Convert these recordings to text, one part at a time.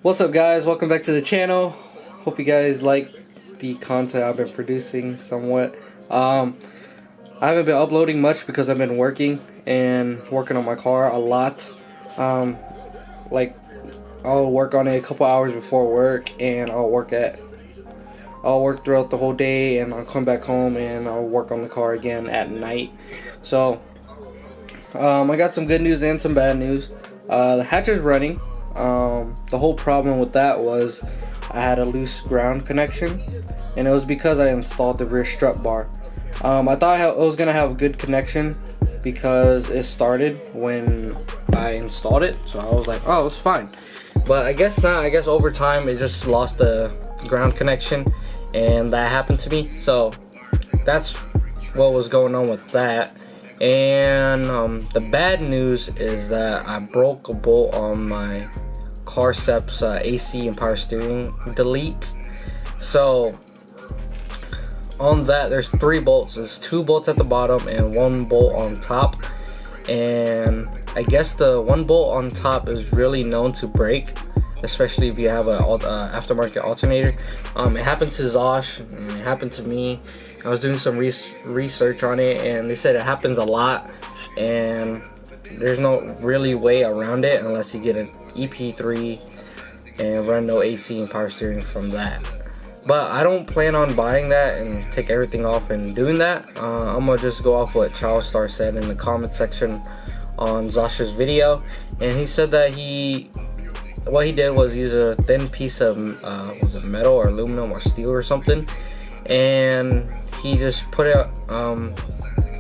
What's up, guys? Welcome back to the channel. Hope you guys like the content I've been producing somewhat. I haven't been uploading much because I've been working on my car a lot. Like, I'll work on it a couple hours before work, and I'll work throughout the whole day, and I'll come back home and I'll work on the car again at night. So I got some good news and some bad news. The hatch is running. The whole problem with that was I had a loose ground connection, and it was because I installed the rear strut bar. I thought it was gonna have a good connection because it started when I installed it, so I was like, oh, it's fine. But I guess not. I guess over time it just lost the ground connection, and that happened to me. So that's what was going on with that. And the bad news is that I broke a bolt on my Kripsyj's AC and power steering delete. So on that, there's 3 bolts. There's 2 bolts at the bottom and 1 bolt on top. And I guess the 1 bolt on top is really known to break, especially if you have a aftermarket alternator. It happened to Zosh, and it happened to me. I was doing some research on it, and they said it happens a lot, and there's no really way around it unless you get an EP3 and run no AC and power steering from that. But I don't plan on buying that and take everything off and doing that. I'm gonna just go off what Charles said in the comment section on Zosh's video, and he said that what he did was use a thin piece of was it metal or aluminum or steel or something, and he just put it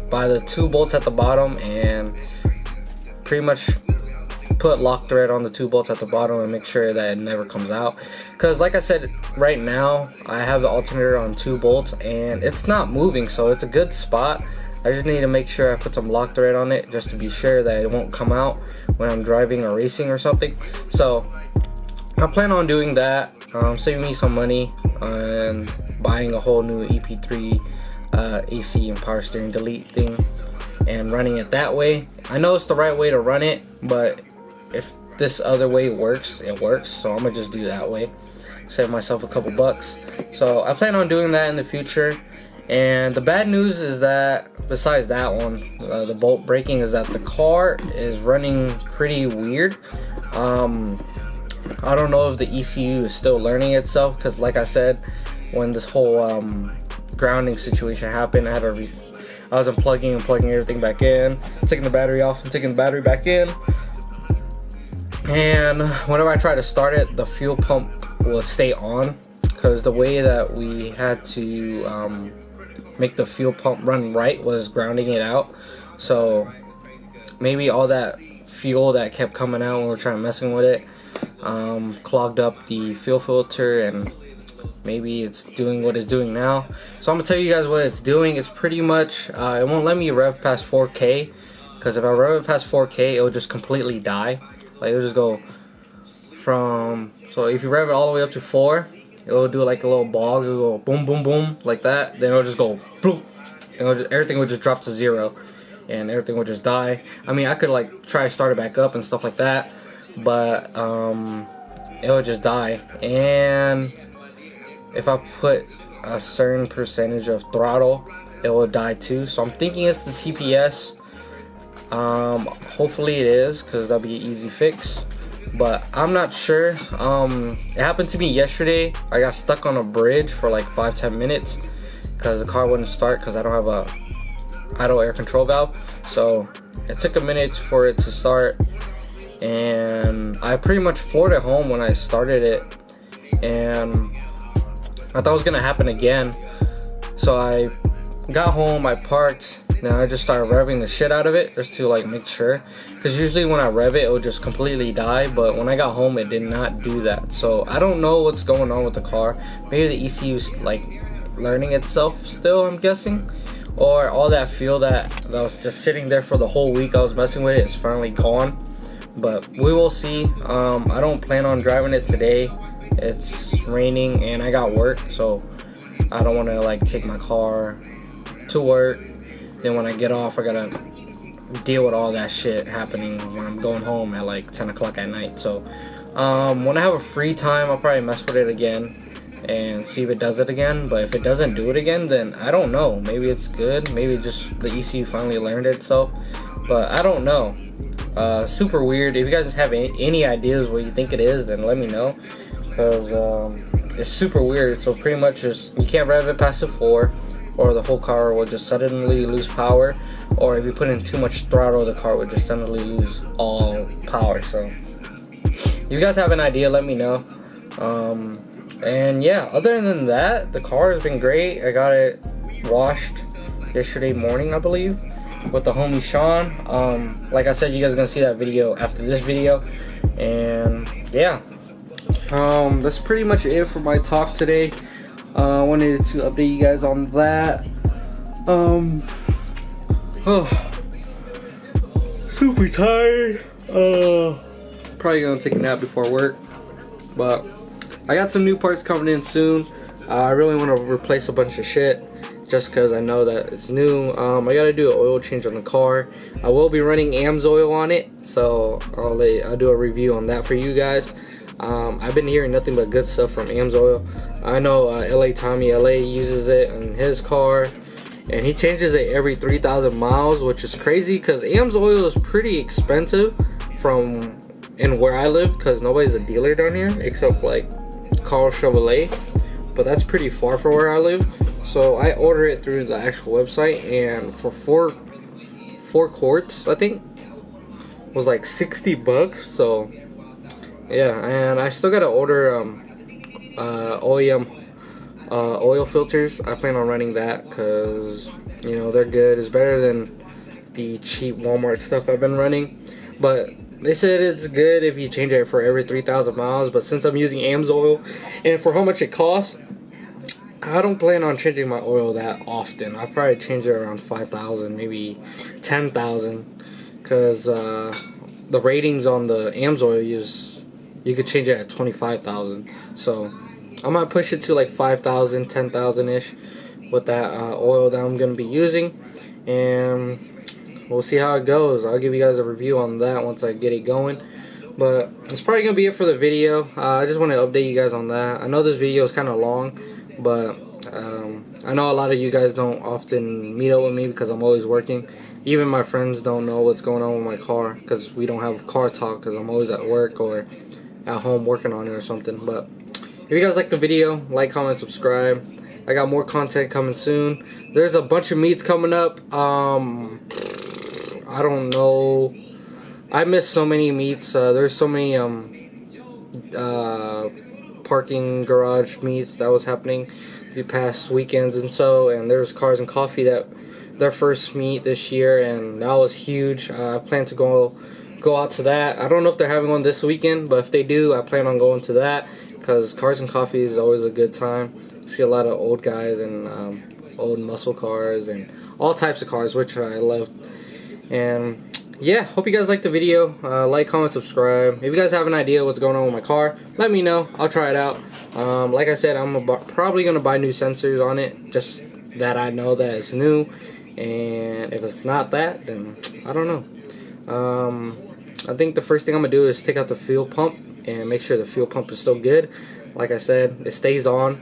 by the 2 bolts at the bottom and pretty much put lock thread on the 2 bolts at the bottom and make sure that it never comes out. Because like I said, right now I have the alternator on 2 bolts and it's not moving, so it's a good spot. I just need to make sure I put some lock thread on it just to be sure that it won't come out when I'm driving or racing or something. So I plan on doing that, saving me some money and buying a whole new EP3 AC and power steering delete thing and running it that way. I know it's the right way to run it, but if this other way works, it works, so I'm gonna just do that way, save myself a couple bucks. So I plan on doing that in the future. And the bad news is that besides that one, the bolt breaking, is that the car is running pretty weird. I don't know if the ECU is still learning itself, because like I said, when this whole grounding situation happened, I was unplugging and plugging everything back in, taking the battery off and taking the battery back in, and whenever I try to start it, the fuel pump will stay on, because the way that we had to make the fuel pump run right was grounding it out. So maybe all that fuel that kept coming out when we were trying to messing with it clogged up the fuel filter, and maybe it's doing what it's doing now. So I'm gonna tell you guys what it's doing. It's pretty much it won't let me rev past 4K, because if I rev it past 4K, it will just completely die. Like, it'll just go from, so if you rev it all the way up to 4, it will do like a little bog. It will go boom boom boom like that, then it'll just go bloop, and everything will just drop to 0 and everything will just die. I mean, I could like try to start it back up and stuff like that, but it will just die. And if I put a certain percentage of throttle, it will die too. So I'm thinking it's the TPS. Hopefully it is, because that'll be an easy fix, but I'm not sure. It happened to me yesterday. I got stuck on a bridge for like 5-10 minutes because the car wouldn't start, because I don't have a idle air control valve. So it took a minute for it to start, and I pretty much floored it home when I started it, and I thought it was gonna happen again. So I got home, I parked, then I just started revving the shit out of it just to like make sure, because usually when I rev it, it will just completely die, but when I got home, it did not do that. So I don't know what's going on with the car. Maybe the ECU is like learning itself still, I'm guessing, or all that fuel that was just sitting there for the whole week I was messing with it is finally gone. But we will see. I don't plan on driving it today. It's raining and I got work, so I don't want to like take my car to work, then when I get off I gotta deal with all that shit happening when I'm going home at like 10 o'clock at night. So When I have a free time, I'll probably mess with it again and see if it does it again. But if it doesn't do it again, then I don't know. Maybe it's good. Maybe just the ECU finally learned itself. But I don't know. Super weird. If you guys have any ideas what you think it is, then let me know. Because it's super weird. So pretty much just you can't rev it past the 4, or the whole car will just suddenly lose power. Or if you put in too much throttle, the car would just suddenly lose all power. So if you guys have an idea, let me know. And yeah, other than that, the car has been great. I got it washed yesterday morning, I believe, with the homie Sean. Like I said, you guys are gonna see that video after this video. And yeah, that's pretty much it for my talk today. I wanted to update you guys on that. Super tired. Probably gonna take a nap before work, but I got some new parts coming in soon. I really want to replace a bunch of shit just because I know that it's new. I gotta do an oil change on the car. I will be running AMSOIL on it, so I'll do a review on that for you guys. I've been hearing nothing but good stuff from AMSOIL. I know LA Tommy LA uses it in his car, and he changes it every 3,000 miles, which is crazy because AMSOIL is pretty expensive in where I live, because nobody's a dealer down here except like Carl Chevrolet, but that's pretty far from where I live. So I order it through the actual website, and for four quarts, I think, was like 60 bucks. So yeah, and I still gotta order OEM oil filters. I plan on running that because, you know, they're good. It's better than the cheap Walmart stuff I've been running, but they said it's good if you change it for every 3,000 miles. But since I'm using AMSOIL, and for how much it costs, I don't plan on changing my oil that often. I'll probably change it around 5,000, maybe 10,000, because the ratings on the AMSOIL you could change it at 25,000. So I might push it to like 5,000, 10,000 ish with that oil that I'm gonna be using, and we'll see how it goes. I'll give you guys a review on that once I get it going. But it's probably gonna be it for the video. I just want to update you guys on that. I know this video is kind of long, but I know a lot of you guys don't often meet up with me because I'm always working. Even my friends don't know what's going on with my car because we don't have car talk because I'm always at work or at home working on it or something. But if you guys like the video, like, comment, subscribe. I got more content coming soon. There's a bunch of meets coming up. I don't know. I missed so many meets. There's so many parking garage meets that was happening the past weekends and so. And there's Cars and Coffee, that their first meet this year, and that was huge. I plan to go out to that. I don't know if they're having one this weekend, but if they do, I plan on going to that because Cars and Coffee is always a good time. See a lot of old guys and old muscle cars and all types of cars, which I love. And yeah, hope you guys liked the video. Like, comment, subscribe. If you guys have an idea what's going on with my car, let me know. I'll try it out. Like I said, I'm probably going to buy new sensors on it, just that I know that it's new. And if it's not that, then I don't know. I think the first thing I'm going to do is take out the fuel pump and make sure the fuel pump is still good. Like I said, it stays on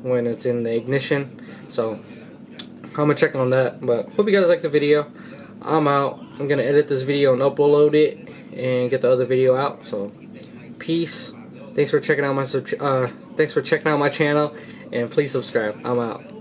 when it's in the ignition. So I'm going to check on that. But hope you guys like the video. I'm out. I'm going to edit this video and upload it and get the other video out. So peace. Thanks for checking out my channel, and please subscribe. I'm out.